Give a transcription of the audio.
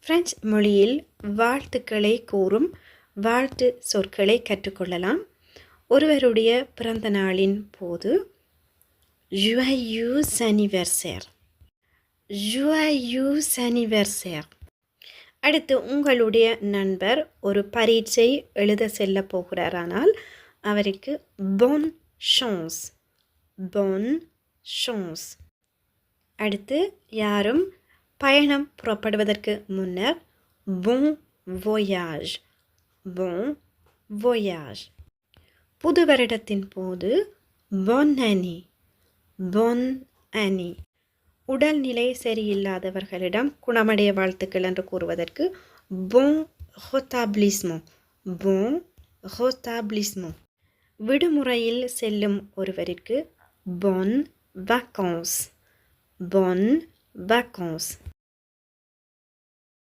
French மொழியில் வாழ்த்துக்களை கூறும் வாழ்த்து சொற்களை கற்றுக்கொள்ளலாம். ஒருவருடைய பிறந்த நாளின் போது ஜுவயூஸ் அனிவர்சேர், ஜுவயூஸ் அனிவர்சேர். அடுத்து உங்களுடைய நண்பர் ஒரு பரீட்சை எழுத செல்ல போகிறாரானால் அவருக்கு பொன் ஷான்ஸ், பொன் ஷான்ஸ். அடுத்து யாரும் பயணம் புறப்படுவதற்கு முன்னர் பொன் voyage, பொன் voyage. புது வருடத்தின் போது பொன் année, பொன் année. உடல்நிலை சரியில்லாதவர்களிடம் குணமடைய வாழ்த்துக்கள் என்று கூறுவதற்கு பொன் rétablissement, பொன் rétablissement. விடுமுறையில் செல்லும் ஒருவருக்கு பொன் vacances, பொன் vacances.